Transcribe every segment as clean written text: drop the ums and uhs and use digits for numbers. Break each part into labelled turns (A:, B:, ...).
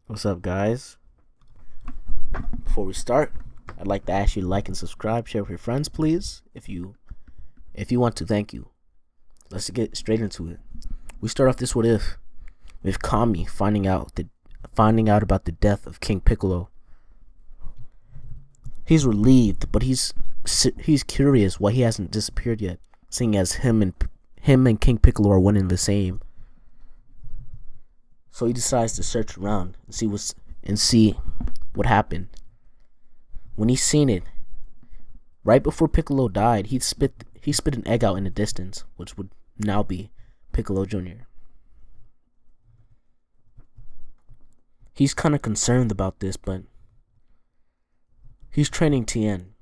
A: What's up, guys? Before we start, I'd like to ask you to like and subscribe, share with your friends, please. If you want to, thank you. Let's get straight into it. We start off this what if with Kami finding out about the death of King Piccolo. He's relieved, but he's curious why he hasn't disappeared yet, seeing as him and King Piccolo are one and the same. So he decides to search around and see what happened. When he's seen it, right before Piccolo died, he spit an egg out in the distance, which would now be Piccolo Jr. He's kind of concerned about this, but he's training Tien.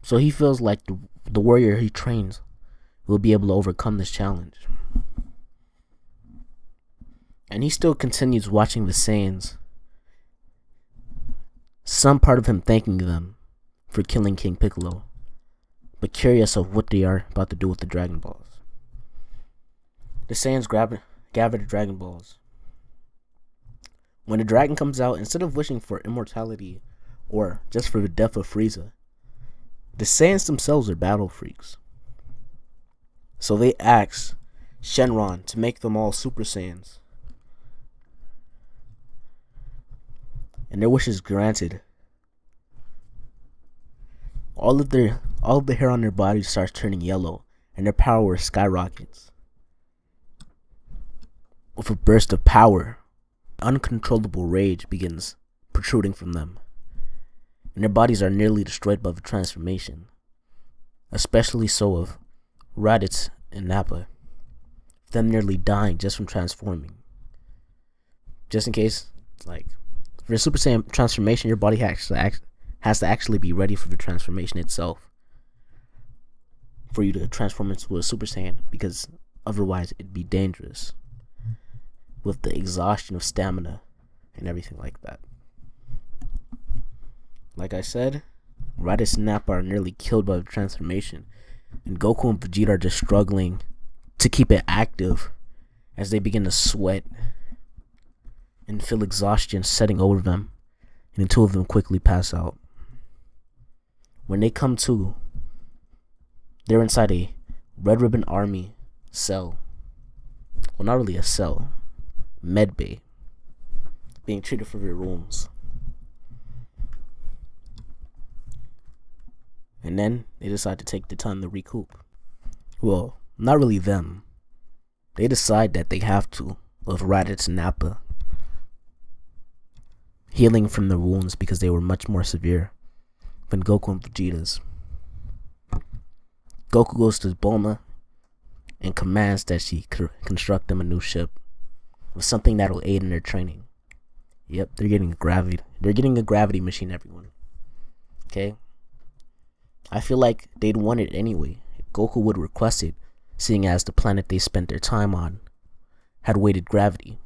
A: So he feels like the warrior he trains will be able to overcome this challenge. And he still continues watching the Saiyans. Some part of him thanking them for killing King Piccolo, but curious of what they are about to do with the Dragon Balls. The Saiyans gather the Dragon Balls. When the dragon comes out, instead of wishing for immortality or just for the death of Frieza, the Saiyans themselves are battle freaks. So they ask Shenron to make them all Super Saiyans. And their wish is granted. All of the hair on their bodies starts turning yellow, and their power skyrockets. With a burst of power, uncontrollable rage begins protruding from them, and their bodies are nearly destroyed by the transformation, especially so of Raditz and Nappa, them nearly dying just from transforming. Just in case, for a Super Saiyan transformation, your body has to actually be ready for the transformation itself for you to transform into a Super Saiyan, because otherwise it'd be dangerous with the exhaustion of stamina and everything like that. Like I said, Raditz and Nappa are nearly killed by the transformation, and Goku and Vegeta are just struggling to keep it active as they begin to sweat and feel exhaustion setting over them, and the two of them quickly pass out. When they come to, they're inside a Red Ribbon Army cell. Well, not really a cell, med bay, being treated for their wounds. And then they decide to take the time to recoup. Well, not really them. They decide that they have to, with Raditz and Nappa healing from their wounds because they were much more severe than Goku and Vegeta's. Goku goes to Bulma and commands that she construct them a new ship with something that'll aid in their training. Yep, they're getting a gravity machine, everyone. Okay? I feel like they'd want it anyway. Goku would request it, seeing as the planet they spent their time on had weighted gravity,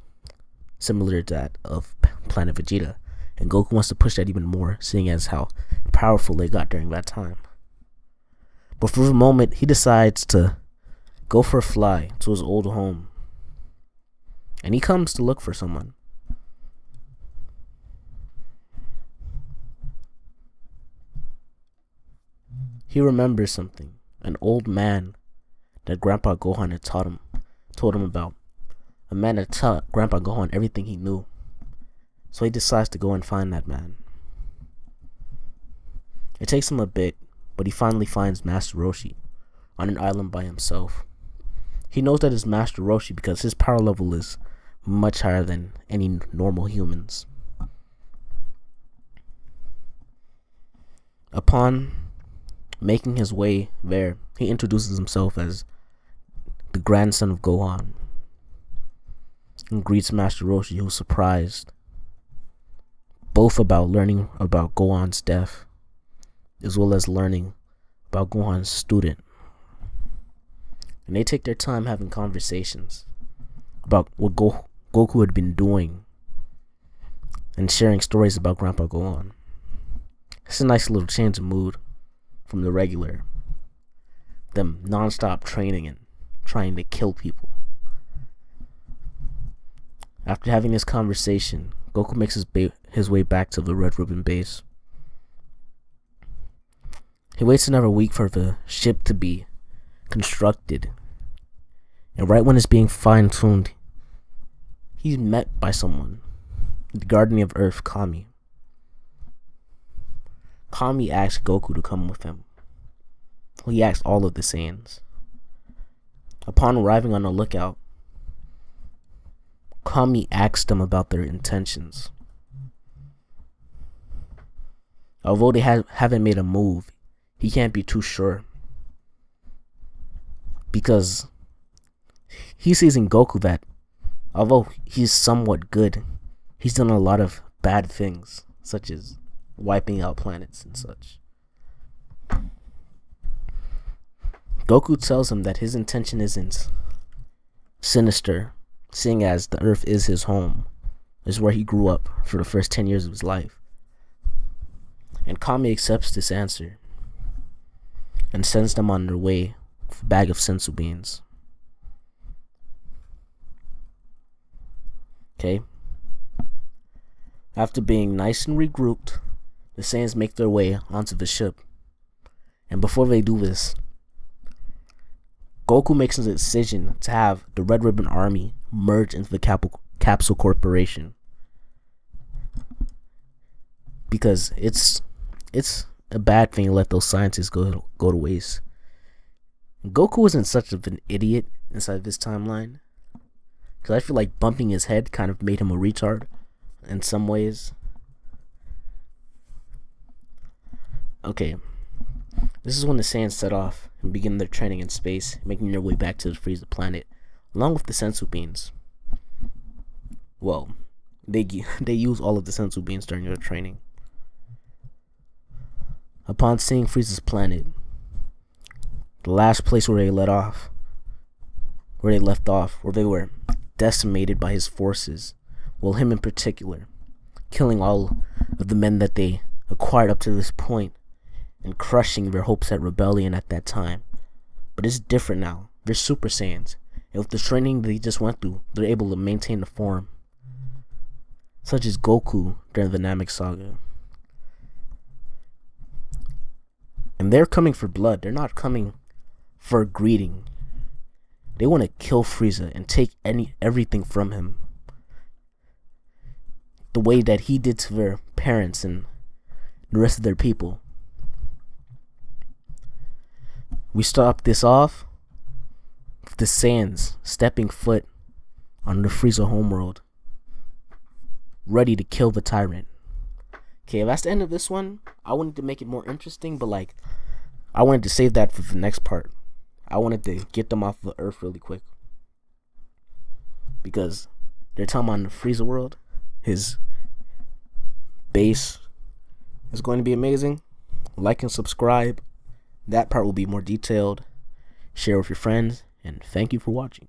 A: similar to that of Planet Vegeta, and Goku wants to push that even more, seeing as how powerful they got during that time. But for the moment, he decides to go for a fly to his old home, and he comes to look for someone. He remembers something, an old man that Grandpa Gohan had told him about. A man that taught Grandpa Gohan everything he knew. So he decides to go and find that man. It takes him a bit, but he finally finds Master Roshi on an island by himself. He knows that it's Master Roshi because his power level is much higher than any normal humans. Upon making his way there, he introduces himself as the grandson of Gohan and greets Master Roshi, who's surprised both about learning about Gohan's death as well as learning about Gohan's student. And they take their time having conversations about what Goku had been doing and sharing stories about Grandpa Gohan. It's a nice little change of mood from the regular, them non-stop training and trying to kill people. After having this conversation, Goku makes his way back to the Red Ribbon base. He waits another week for the ship to be constructed. And right when it's being fine-tuned, he's met by someone, the Guardian of Earth, Kami. Kami asks Goku to come with him. Well, he asks all of the Saiyans. Upon arriving on the lookout, Kami asks them about their intentions. Although they haven't made a move, he can't be too sure. Because he sees in Goku that, although he's somewhat good, he's done a lot of bad things, such as wiping out planets and such. Goku tells him that his intention isn't sinister, seeing as the Earth is his home, is where he grew up for the first 10 years of his life. And Kami accepts this answer and sends them on their way with a bag of sensu beans. Okay. After being nice and regrouped, the Saiyans make their way onto the ship. And before they do this, Goku makes a decision to have the Red Ribbon Army merge into the Capsule Corporation. Because it's a bad thing to let those scientists go to waste. Goku isn't such of an idiot inside this timeline. Because I feel like bumping his head kind of made him a retard in some ways. Okay. This is when the Saiyans set off and begin their training in space, making their way back to the Frieza planet, along with the sensu beans. Well, they use all of the sensu beans during their training. Upon seeing Frieza's planet, the last place where they left off, where they were decimated by his forces, well, him in particular, killing all of the men that they acquired up to this point, and crushing their hopes at rebellion at that time. But it's different now. They're Super Saiyans, and with the training they just went through, they're able to maintain the form, such as Goku during the Namek Saga. And they're coming for blood. They're not coming for a greeting. They want to kill Frieza and take everything from him, the way that he did to their parents and the rest of their people. We stop this off with the Saiyans stepping foot on the Frieza homeworld, ready to kill the tyrant. Okay, that's the end of this one. I wanted to make it more interesting, but like, I wanted to save that for the next part. I wanted to get them off the Earth really quick, because they're talking on the Frieza world. His base is going to be amazing. Like and subscribe. That part will be more detailed. Share with your friends, and thank you for watching.